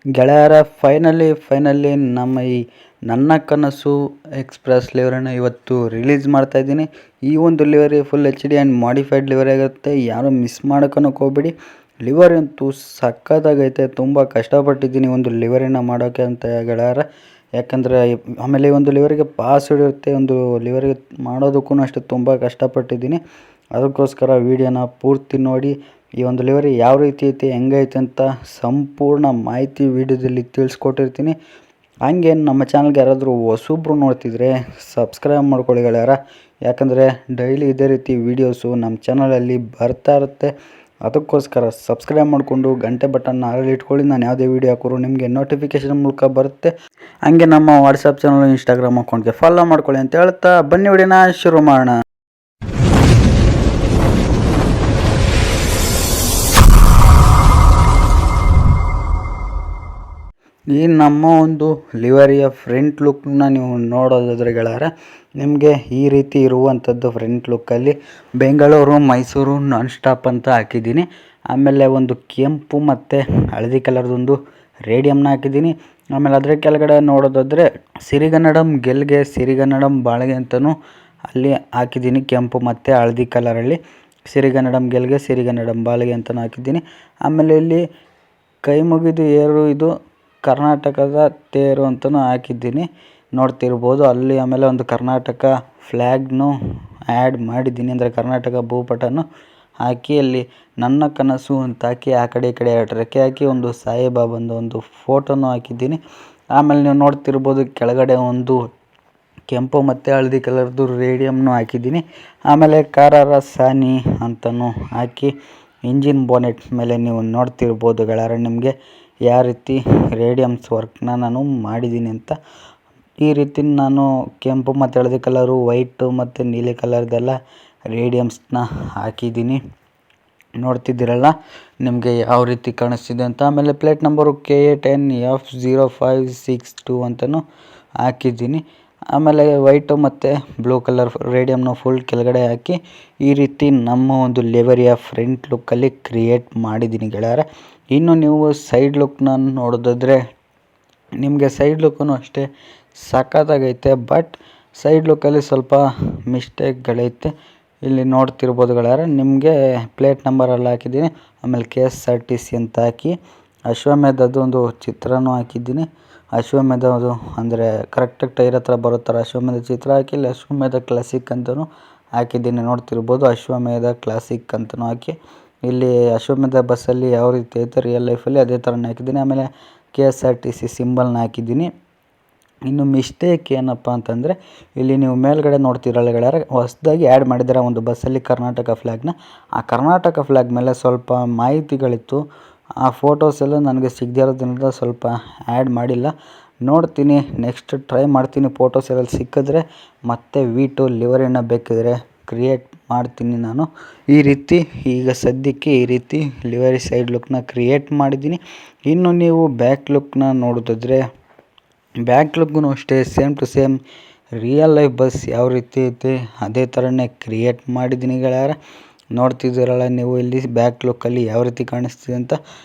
ಗೆಳೆಯರ ಫೈನಲಿ ನಮ್ಮ ಈ ನನ್ನ ಕನಸು ಎಕ್ಸ್‌ಪ್ರೆಸ್ ಲಿವರನ್ನು ಇವತ್ತು ರಿಲೀಸ್ ಮಾಡ್ತಾ ಇದ್ದೀನಿ. ಈ ಒಂದು livery full HD and modified livery ಆಗುತ್ತೆ. ಯಾರು ಮಿಸ್ ಮಾಡೋಕ್ಕನಕ್ಕೆ ಹೋಗಬೇಡಿ. ಲಿವರಿ ಅಂತೂ ಸಖತ್ತಾಗೈತೆ. ತುಂಬ ಕಷ್ಟಪಟ್ಟಿದ್ದೀನಿ ಒಂದು ಲಿವರಿನ ಮಾಡೋಕ್ಕೆ ಅಂತ ಗೆಳೆಯರ. ಯಾಕಂದರೆ ಆಮೇಲೆ ಈ ಒಂದು ಲಿವರಿಗೆ ಪಾಸ್ ಹಿಡಿಯುತ್ತೆ. ಒಂದು ಲಿವರಿಗೆ ಮಾಡೋದಕ್ಕೂ ಅಷ್ಟೇ ತುಂಬ ಕಷ್ಟಪಟ್ಟಿದ್ದೀನಿ. ಅದಕ್ಕೋಸ್ಕರ ವೀಡಿಯೋನ ಪೂರ್ತಿ ನೋಡಿ. ಈ ಒಂದು ಲಿವರಿ ಯಾವ ರೀತಿ ಐತೆ, ಹೆಂಗೈತೆ ಅಂತ ಸಂಪೂರ್ಣ ಮಾಹಿತಿ ವೀಡಿಯೋದಲ್ಲಿ ತಿಳಿಸ್ಕೊಟ್ಟಿರ್ತೀನಿ. ಹಂಗೆ ನಮ್ಮ ಚಾನಲ್ಗೆ ಯಾರಾದರೂ ಹೊಸಬ್ರು ನೋಡ್ತಿದ್ರೆ ಸಬ್ಸ್ಕ್ರೈಬ್ ಮಾಡ್ಕೊಳ್ಳಿ ಗೆಳೆಯರ. ಯಾಕಂದರೆ ಡೈಲಿ ಇದೇ ರೀತಿ ವೀಡಿಯೋಸು ನಮ್ಮ ಚಾನಲಲ್ಲಿ ಬರ್ತಾ ಇರುತ್ತೆ. ಅದಕ್ಕೋಸ್ಕರ ಸಬ್ಸ್ಕ್ರೈಬ್ ಮಾಡಿಕೊಂಡು ಗಂಟೆ ಬಟನ್ನ ಅಲ್ಲಿ ಇಟ್ಕೊಳ್ಳಿ. ನಾನು ಯಾವುದೇ ವೀಡಿಯೋ ಹಾಕೋರು ನಿಮಗೆ ನೋಟಿಫಿಕೇಷನ್ ಮೂಲಕ ಬರುತ್ತೆ. ಹಂಗೆ ನಮ್ಮ ವಾಟ್ಸಪ್ ಚಾನಲ್, ಇನ್ಸ್ಟಾಗ್ರಾಮ್ ಅಕೌಂಟ್ಗೆ ಫಾಲೋ ಮಾಡ್ಕೊಳ್ಳಿ ಅಂತ ಹೇಳ್ತಾ ಬನ್ನಿ ವಿಡಿಯೋನ ಶುರು ಮಾಡೋಣ. ಈ ನಮ್ಮ ಒಂದು ಲಿವರಿಯ ಫ್ರಂಟ್ ಲುಕ್ನ ನೀವು ನೋಡೋದಾದರೆ ಗೆಳೆಯರೆ, ನಿಮಗೆ ಈ ರೀತಿ ಇರುವಂಥದ್ದು ಫ್ರಂಟ್ ಲುಕ್ಕಲ್ಲಿ ಬೆಂಗಳೂರು ಮೈಸೂರು ನಾನ್ ಸ್ಟಾಪ್ ಅಂತ ಹಾಕಿದ್ದೀನಿ. ಆಮೇಲೆ ಒಂದು ಕೆಂಪು ಮತ್ತು ಹಳದಿ ಕಲರ್ದೊಂದು ರೇಡಿಯಮ್ನ ಹಾಕಿದ್ದೀನಿ. ಆಮೇಲೆ ಅದರ ಕೆಳಗಡೆ ನೋಡೋದಾದರೆ ಸಿರಿಗನ್ನಡಂ ಗೆಲ್ಗೆ ಸಿರಿಗನ್ನಡಂ ಬಾಳ್ಗೆ ಅಂತಲೂ ಅಲ್ಲಿ ಹಾಕಿದ್ದೀನಿ. ಕೆಂಪು ಮತ್ತು ಹಳದಿ ಕಲರಲ್ಲಿ ಸಿರಿಗನ್ನಡಂ ಗೆಲ್ಗೆ ಸಿರಿಗನ್ನಡಂ ಬಾಳ್ಗೆ ಅಂತಲೂ ಹಾಕಿದ್ದೀನಿ. ಆಮೇಲೆ ಇಲ್ಲಿ ಕೈ ಮುಗಿದು ಏರು ಇದು ಕರ್ನಾಟಕದ ತೇರು ಅಂತಲೂ ಹಾಕಿದ್ದೀನಿ, ನೋಡ್ತಿರ್ಬೋದು ಅಲ್ಲಿ. ಆಮೇಲೆ ಒಂದು ಕರ್ನಾಟಕ ಫ್ಲ್ಯಾಗ್ನು ಆ್ಯಡ್ ಮಾಡಿದ್ದೀನಿ, ಅಂದರೆ ಕರ್ನಾಟಕ ಭೂಪಟನು ಹಾಕಿ ಅಲ್ಲಿ ನನ್ನ ಕನಸು ಅಂತ ಹಾಕಿ ಆ ಕಡೆ ಈ ಕಡೆ ಎರಡು ರೆಕ್ಕೆ ಹಾಕಿ ಒಂದು ಸಾಯಿಬಾಬಂದು ಒಂದು ಫೋಟೋನು ಹಾಕಿದ್ದೀನಿ. ಆಮೇಲೆ ನೀವು ನೋಡ್ತಿರ್ಬೋದು ಕೆಳಗಡೆ ಒಂದು ಕೆಂಪು ಮತ್ತು ಹಳದಿ ಕಲರ್ದು ರೇಡಿಯಮ್ನು ಹಾಕಿದ್ದೀನಿ. ಆಮೇಲೆ ಕಾರರ ಸಾನಿ ಅಂತಲೂ ಹಾಕಿ ಇಂಜಿನ್ ಬೋನೆಟ್ ಮೇಲೆ ನೀವು ನೋಡ್ತಿರ್ಬೋದು ಗೆಳೆಯರೆ, ನಿಮಗೆ ಯಾವ ರೀತಿ ರೇಡಿಯಮ್ಸ್ ವರ್ಕ್ನ ನಾನು ಮಾಡಿದ್ದೀನಿ ಅಂತ. ಈ ರೀತಿ ನಾನು ಕೆಂಪು ಮತ್ತು ಹಳದಿ ಕಲರು, ವೈಟು ಮತ್ತು ನೀಲಿ ಕಲರ್ದೆಲ್ಲ ರೇಡಿಯಮ್ಸ್ನ ಹಾಕಿದ್ದೀನಿ. ನೋಡ್ತಿದ್ದೀರಲ್ಲ ನಿಮಗೆ ಯಾವ ರೀತಿ ಕಾಣಿಸ್ತಿದೆ ಅಂತ. ಆಮೇಲೆ ಪ್ಲೇಟ್ ನಂಬರು KA10F0562 ಅಂತಲೂ ಹಾಕಿದ್ದೀನಿ. ಆಮೇಲೆ ವೈಟು ಮತ್ತು ಬ್ಲೂ ಕಲರ್ ರೇಡಿಯಮ್ನ ಫುಲ್ ಕೆಳಗಡೆ ಹಾಕಿ ಈ ರೀತಿ ನಮ್ಮ ಒಂದು ಲಿವರಿಯ ಫ್ರಂಟ್ ಲುಕ್ಕಲ್ಲಿ ಕ್ರಿಯೇಟ್ ಮಾಡಿದ್ದೀನಿ ಗೆಳೆಯರೆ. ಇನ್ನು ನೀವು ಸೈಡ್ ಲುಕ್ನ ನೋಡೋದಾದರೆ ನಿಮಗೆ ಸೈಡ್ ಲುಕ್ಕೂ ಅಷ್ಟೇ ಸಖತ್ತಾಗೈತೆ. ಬಟ್ ಸೈಡ್ ಲುಕ್ಕಲ್ಲಿ ಸ್ವಲ್ಪ ಮಿಸ್ಟೇಕ್ಗಳೈತೆ. ಇಲ್ಲಿ ನೋಡ್ತಿರ್ಬೋದು ಗೆಳೆಯರೆ, ನಿಮಗೆ ಪ್ಲೇಟ್ ನಂಬರಲ್ಲಿ ಹಾಕಿದ್ದೀನಿ. ಆಮೇಲೆ KSRTC ಅಂತ ಹಾಕಿ ಅಶ್ವಮೇಧದ್ದು ಒಂದು ಚಿತ್ರನೂ ಹಾಕಿದ್ದೀನಿ. ಅಶ್ವಮೇಧದು ಅಂದರೆ ಕರೆಕ್ಟಾಗಿ ಟೈರ್ ಹತ್ರ ಬರೋ ಥರ ಅಶ್ವಮೇಧ ಚಿತ್ರ ಹಾಕಿ ಇಲ್ಲಿ ಅಶ್ವಮೇಧ ಕ್ಲಾಸಿಕ್ ಅಂತಲೂ ಹಾಕಿದ್ದೀನಿ. ನೋಡ್ತಿರ್ಬೋದು ಅಶ್ವಮೇಧ ಕ್ಲಾಸಿಕ್ ಅಂತಲೂ ಹಾಕಿ ಇಲ್ಲಿ ಅಶ್ವಮೇಧ ಬಸ್ಸಲ್ಲಿ ಯಾವ ರೀತಿ ಐತೆ ರಿಯಲ್ ಲೈಫಲ್ಲಿ ಅದೇ ಥರನೇ ಹಾಕಿದ್ದೀನಿ. ಆಮೇಲೆ KSRTC ಸಿಂಬಲ್ನ ಹಾಕಿದ್ದೀನಿ. ಇನ್ನು ಮಿಸ್ಟೇಕ್ ಏನಪ್ಪ ಅಂತಂದರೆ ಇಲ್ಲಿ ನೀವು ಮೇಲ್ಗಡೆ ನೋಡ್ತಿರಲ್ಲ ಗೆಳೆಯರೆ, ಹೊಸದಾಗಿ ಆ್ಯಡ್ ಮಾಡಿದ್ದಾರೆ ಒಂದು ಬಸ್ಸಲ್ಲಿ ಕರ್ನಾಟಕ ಫ್ಲ್ಯಾಗ್ನ. ಆ ಕರ್ನಾಟಕ ಫ್ಲ್ಯಾಗ್ ಮೇಲೆ ಸ್ವಲ್ಪ ಮಾಹಿತಿಗಳಿತ್ತು. ಆ ಫೋಟೋಸ್ ಎಲ್ಲ ನನಗೆ ಸಿಗದೇ ಇರೋದ್ರಿಂದ ಸ್ವಲ್ಪ ಆ್ಯಡ್ ಮಾಡಿಲ್ಲ. ನೋಡ್ತೀನಿ, ನೆಕ್ಸ್ಟ್ ಟ್ರೈ ಮಾಡ್ತೀನಿ. ಫೋಟೋಸ್ ಎಲ್ಲ ಸಿಕ್ಕಿದ್ರೆ ಮತ್ತೆ V2 ಲಿವರಿನ ಬೇಕಿದ್ರೆ ಕ್ರಿಯೇಟ್ ಮಾಡ್ತೀನಿ ನಾನು. ಈ ರೀತಿ ಈಗ ಸದ್ಯಕ್ಕೆ ಈ ರೀತಿ ಲಿವರಿ ಸೈಡ್ ಲುಕ್ನ ಕ್ರಿಯೇಟ್ ಮಾಡಿದ್ದೀನಿ. ಇನ್ನು ನೀವು ಬ್ಯಾಕ್ ಲುಕ್ನ ನೋಡೋದಾದರೆ ಬ್ಯಾಕ್ ಲುಕ್ಗೂ ಅಷ್ಟೇ same to same real life bus ಯಾವ ರೀತಿ ಐತೆ ಅದೇ ಥರನೇ ಕ್ರಿಯೇಟ್ ಮಾಡಿದ್ದೀನಿ ಗೆಳೆಯರೆ. ನೋಡ್ತಿದ್ದೀರಲ್ಲ ನೀವು ಇಲ್ಲಿ ಬ್ಯಾಕ್ ಲುಕ್ಕಲ್ಲಿ ಯಾವ ರೀತಿ ಕಾಣಿಸ್ತಿದೆ ಅಂತ.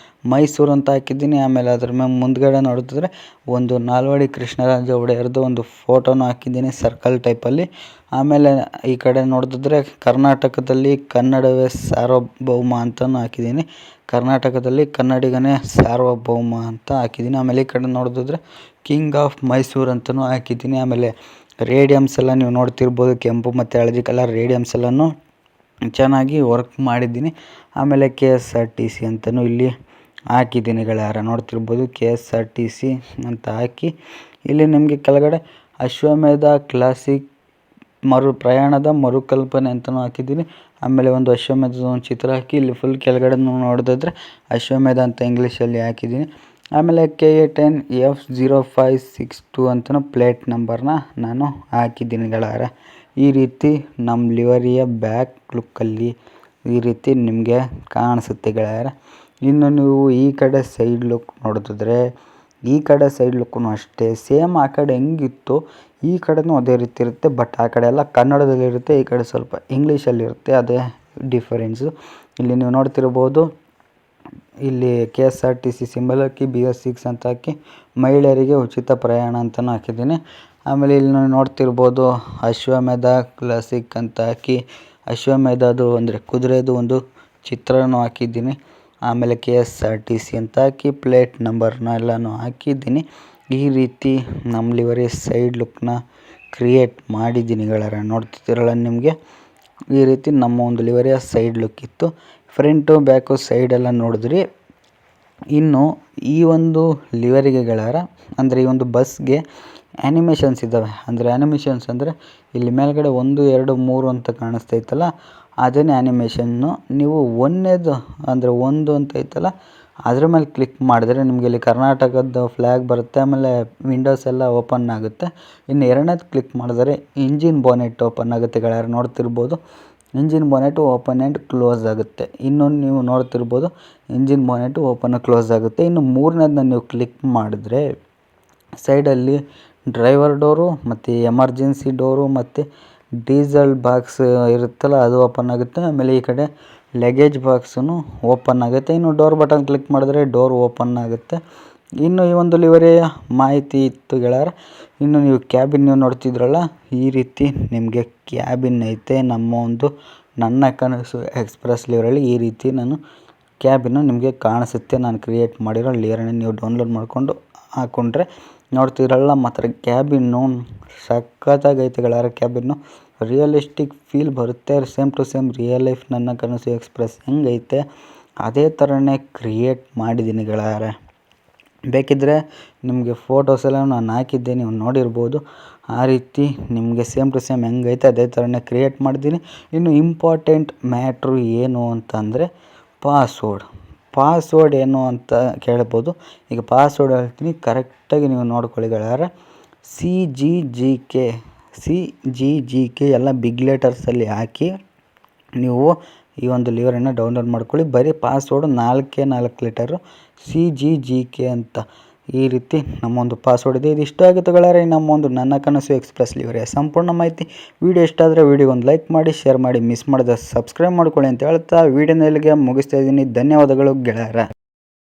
ಮೈಸೂರು ಅಂತ ಹಾಕಿದ್ದೀನಿ. ಆಮೇಲೆ ಅದ್ರ ಮೇಲೆ ಮುಂದ್ಗಡೆ ನೋಡಿದ್ರೆ ಒಂದು ನಾಲ್ವಡಿ ಕೃಷ್ಣರಾಜ ಒಡೆಯರ್ದು ಒಂದು ಫೋಟೋನು ಹಾಕಿದ್ದೀನಿ ಸರ್ಕಲ್ ಟೈಪಲ್ಲಿ. ಆಮೇಲೆ ಈ ಕಡೆ ನೋಡಿದ್ರೆ ಕರ್ನಾಟಕದಲ್ಲಿ ಕನ್ನಡವೇ ಸಾರ್ವಭೌಮ ಅಂತಲೂ ಹಾಕಿದ್ದೀನಿ. ಕರ್ನಾಟಕದಲ್ಲಿ ಕನ್ನಡಿಗನೇ ಸಾರ್ವಭೌಮ ಅಂತ ಹಾಕಿದ್ದೀನಿ. ಆಮೇಲೆ ಈ ಕಡೆ ನೋಡಿದ್ರೆ ಕಿಂಗ್ ಆಫ್ ಮೈಸೂರು ಅಂತಲೂ ಹಾಕಿದ್ದೀನಿ. ಆಮೇಲೆ ರೇಡಿಯಮ್ಸ್ ಎಲ್ಲ ನೀವು ನೋಡ್ತಿರ್ಬೋದು, ಕೆಂಪು ಮತ್ತು ಹಳದಿ ಕಲರ್ ರೇಡಿಯಮ್ಸ್ ಎಲ್ಲನೂ ಚೆನ್ನಾಗಿ ವರ್ಕ್ ಮಾಡಿದ್ದೀನಿ. ಆಮೇಲೆ KSRTC ಅಂತಲೂ ಇಲ್ಲಿ ಹಾಕಿದ್ದೀನಿ ಗೆಳೆಯರ, ನೋಡ್ತಿರ್ಬೋದು KSRTC ಅಂತ ಹಾಕಿ ಇಲ್ಲಿ ನಿಮಗೆ ಕೆಳಗಡೆ ಅಶ್ವಮೇಧ ಕ್ಲಾಸಿಕ್ ಪ್ರಯಾಣದ ಮರುಕಲ್ಪನೆ ಅಂತಲೂ ಹಾಕಿದ್ದೀನಿ. ಆಮೇಲೆ ಒಂದು ಅಶ್ವಮೇಧದ ಒಂದು ಚಿತ್ರ ಹಾಕಿ ಇಲ್ಲಿ ಫುಲ್ ಕೆಳಗಡೆ ನೋಡೋದಾದರೆ ಅಶ್ವಮೇಧ ಅಂತ ಇಂಗ್ಲೀಷಲ್ಲಿ ಹಾಕಿದ್ದೀನಿ. ಆಮೇಲೆ KA10F0562 ಅಂತಲೂ ಪ್ಲೇಟ್ ನಂಬರ್ನ ನಾನು ಹಾಕಿದ್ದೀನಿ ಗೆಳೆಯರೆ. ಈ ರೀತಿ ನಮ್ಮ ಲಿವರಿಯ ಬ್ಯಾಕ್ ಲುಕ್ಕಲ್ಲಿ ಈ ರೀತಿ ನಿಮಗೆ ಕಾಣಿಸುತ್ತೆ ಗೆಳೆಯರೆ. ಇನ್ನು ನೀವು ಈ ಕಡೆ ಸೈಡ್ ಲುಕ್ ನೋಡೋದಾದರೆ ಈ ಕಡೆ ಸೈಡ್ ಲುಕ್ಕೂ ಅಷ್ಟೇ ಸೇಮ್ ಆ ಕಡೆ ಹೆಂಗಿತ್ತು ಈ ಕಡೆನೂ ಅದೇ ರೀತಿ ಇರುತ್ತೆ. ಬಟ್ ಆ ಕಡೆ ಎಲ್ಲ ಕನ್ನಡದಲ್ಲಿರುತ್ತೆ, ಈ ಕಡೆ ಸ್ವಲ್ಪ ಇಂಗ್ಲೀಷಲ್ಲಿರುತ್ತೆ, ಅದೇ ಡಿಫರೆನ್ಸು. ಇಲ್ಲಿ ನೀವು ನೋಡ್ತಿರ್ಬೋದು ಇಲ್ಲಿ KSRTC ಸಿಂಬಲ್ ಹಾಕಿ BS6 ಅಂತ ಹಾಕಿ ಮಹಿಳೆಯರಿಗೆ ಉಚಿತ ಪ್ರಯಾಣ ಅಂತಲೂ ಹಾಕಿದ್ದೀನಿ. ಆಮೇಲೆ ಇಲ್ಲಿ ನೀವು ನೋಡ್ತಿರ್ಬೋದು ಅಶ್ವಮೇಧ ಕ್ಲಾಸಿಕ್ ಅಂತ ಹಾಕಿ ಅಶ್ವಮೇಧದು ಅಂದರೆ ಕುದುರೆದು ಒಂದು ಚಿತ್ರನೂ ಹಾಕಿದ್ದೀನಿ. ಆಮೇಲೆ KSRTC ಅಂತ ಹಾಕಿ ಪ್ಲೇಟ್ ನಂಬರ್ನ ಎಲ್ಲನೂ ಹಾಕಿದ್ದೀನಿ. ಈ ರೀತಿ ನಮ್ಮ ಲಿವರಿ ಸೈಡ್ ಲುಕ್ನ ಕ್ರಿಯೇಟ್ ಮಾಡಿದ್ದೀನಿ ಗೆಳೆಯರೆ. ನೋಡ್ತಿದ್ದೀರಲ್ಲ ನಿಮಗೆ ಈ ರೀತಿ ನಮ್ಮ ಒಂದು ಲಿವರಿಯ ಸೈಡ್ ಲುಕ್ ಇತ್ತು. ಫ್ರಂಟು ಬ್ಯಾಕು ಸೈಡೆಲ್ಲ ನೋಡಿದ್ರಿ. ಇನ್ನು ಈ ಒಂದು ಲಿವರಿಗೆ ಗೆಳೆಯರ ಅಂದರೆ ಈ ಒಂದು ಬಸ್ಗೆ ಆ್ಯನಿಮೇಷನ್ಸ್ ಇದ್ದಾವೆ. ಅಂದರೆ ಆ್ಯನಿಮೇಷನ್ಸ್ ಅಂದರೆ ಇಲ್ಲಿ ಮೇಲ್ಗಡೆ 1 2 3 ಅಂತ ಕಾಣಿಸ್ತೈತಲ್ಲ ಅದೇನೇ ಆ್ಯನಿಮೇಷನ್ನು. ನೀವು ಒಂದನೇದು ಅಂದರೆ 1 ಅಂತ ಐತಲ್ಲ ಅದ್ರ ಮೇಲೆ ಕ್ಲಿಕ್ ಮಾಡಿದ್ರೆ ನಿಮಗೆ ಇಲ್ಲಿ ಕರ್ನಾಟಕದ ಫ್ಲ್ಯಾಗ್ ಬರುತ್ತೆ. ಆಮೇಲೆ ವಿಂಡೋಸ್ ಎಲ್ಲ ಓಪನ್ ಆಗುತ್ತೆ. ಇನ್ನು ಎರಡನೇದು ಕ್ಲಿಕ್ ಮಾಡಿದರೆ ಇಂಜಿನ್ ಬೋನೆಟ್ ಓಪನ್ ಆಗುತ್ತೆ ಗೆಳೆಯರು. ನೋಡ್ತಿರ್ಬೋದು ಇಂಜಿನ್ ಬೋನೆಟು ಓಪನ್ ಆ್ಯಂಡ್ ಕ್ಲೋಸ್ ಆಗುತ್ತೆ. ಇನ್ನೊಂದು ನೀವು ನೋಡ್ತಿರ್ಬೋದು ಇಂಜಿನ್ ಬೋನೆಟು ಓಪನ್ ಕ್ಲೋಸ್ ಆಗುತ್ತೆ. ಇನ್ನು ಮೂರನೇದನ್ನ ನೀವು ಕ್ಲಿಕ್ ಮಾಡಿದ್ರೆ ಸೈಡಲ್ಲಿ ಡ್ರೈವರ್ ಡೋರು ಮತ್ತು ಎಮರ್ಜೆನ್ಸಿ ಡೋರು ಮತ್ತು ಡೀಸೆಲ್ ಬಾಕ್ಸ್ ಇರುತ್ತಲ್ಲ ಅದು ಓಪನ್ ಆಗುತ್ತೆ. ಆಮೇಲೆ ಈ ಕಡೆ ಲಗೇಜ್ ಬಾಕ್ಸೂ ಓಪನ್ ಆಗುತ್ತೆ. ಇನ್ನು ಡೋರ್ ಬಟನ್ ಕ್ಲಿಕ್ ಮಾಡಿದ್ರೆ ಡೋರ್ ಓಪನ್ ಆಗುತ್ತೆ. ಇನ್ನು ಈ ಒಂದು ಲಿವರಿಯ ಮಾಹಿತಿ ಇತ್ತು ಗೆಳೆಯರ. ಇನ್ನು ನೀವು ಕ್ಯಾಬಿನ್ ನೀವು ನೋಡ್ತಿದ್ರಲ್ಲ ಈ ರೀತಿ ನಿಮಗೆ ಕ್ಯಾಬಿನ್ ಐತೆ. ನಮ್ಮ ಒಂದು ನನ್ನ ಕನಸು ಎಕ್ಸ್ಪ್ರೆಸ್ ಲಿವರಲ್ಲಿ ಈ ರೀತಿ ನಾನು ಕ್ಯಾಬಿನ್ನು ನಿಮಗೆ ಕಾಣಿಸುತ್ತೆ. ನಾನು ಕ್ರಿಯೇಟ್ ಮಾಡಿರೋ ಲಿವರನ್ನ ನೀವು ಡೌನ್ಲೋಡ್ ಮಾಡಿಕೊಂಡು ಹಾಕ್ಕೊಂಡ್ರೆ ನೋಡ್ತಿರಲ್ಲ. ಮಾತ್ರ ಕ್ಯಾಬಿನ್ನು ಸಖತ್ತಾಗೈತೆ ಗೆಳೆಯರ. ಕ್ಯಾಬಿನ್ನು ರಿಯಲಿಸ್ಟಿಕ್ ಫೀಲ್ ಬರುತ್ತೆ. Same to same real life ನನ್ನ ಕನಸು ಎಕ್ಸ್ಪ್ರೆಸ್ ಹೆಂಗೈತೆ ಅದೇ ಥರನೇ ಕ್ರಿಯೇಟ್ ಮಾಡಿದ್ದೀನಿ ಗೆಳೆಯರೆ. ಬೇಕಿದ್ದರೆ ನಿಮಗೆ ಫೋಟೋಸ್ ಎಲ್ಲ ನಾನು ಹಾಕಿದ್ದೆ, ನೀವು ನೋಡಿರ್ಬೋದು. ಆ ರೀತಿ ನಿಮಗೆ ಸೇಮ್ ಟು ಸೇಮ್ ಹೆಂಗೈತೆ ಅದೇ ಥರನೇ ಕ್ರಿಯೇಟ್ ಮಾಡಿದ್ದೀನಿ. ಇನ್ನು ಇಂಪಾರ್ಟೆಂಟ್ ಮ್ಯಾಟ್ರು ಏನು ಅಂತಂದರೆ ಪಾಸ್ವರ್ಡ್ ಏನು ಅಂತ ಕೇಳ್ಬೋದು. ಈಗ ಪಾಸ್ವರ್ಡ್ ಹೇಳ್ತೀನಿ, ಕರೆಕ್ಟಾಗಿ ನೀವು ನೋಡ್ಕೊಳ್ಳಿ ಗೆಳೆಯರೆ. CGGK ಎಲ್ಲ ಬಿಗ್ ಲೆಟರ್ಸಲ್ಲಿ ಹಾಕಿ ನೀವು ಈ ಒಂದು ಲಿವರನ್ನು ಡೌನ್ಲೋಡ್ ಮಾಡ್ಕೊಳ್ಳಿ. ಬರೀ ಪಾಸ್ವರ್ಡು 4 ಲೆಟರು CGGK ಅಂತ ಈ ರೀತಿ ನಮ್ಮೊಂದು ಪಾಸ್ವರ್ಡ್ ಇದೆ. ಇದು ಇಷ್ಟ ಆಗುತ್ತೆ ಗೆಳೆಯರೆ ನಮ್ಮ ಒಂದು ನನ್ನ ಕನಸು ಎಕ್ಸ್ಪ್ರೆಸ್ ಲಿವರಿಯ ಸಂಪೂರ್ಣ ಮಾಹಿತಿ. ವಿಡಿಯೋ ಇಷ್ಟ ಆದರೆ ವಿಡಿಯೋಗೆ ಒಂದು ಲೈಕ್ ಮಾಡಿ, ಶೇರ್ ಮಾಡಿ, ಮಿಸ್ ಮಾಡಿದ್ರೆ ಸಬ್ಸ್ಕ್ರೈಬ್ ಮಾಡ್ಕೊಳ್ಳಿ ಅಂತ ಹೇಳ್ತಾ ವಿಡಿಯೋನ ಇಲ್ಲಿಗೆ ಮುಗಿಸ್ತಾ ಇದ್ದೀನಿ. ಧನ್ಯವಾದಗಳು ಗೆಳೆಯರೆ.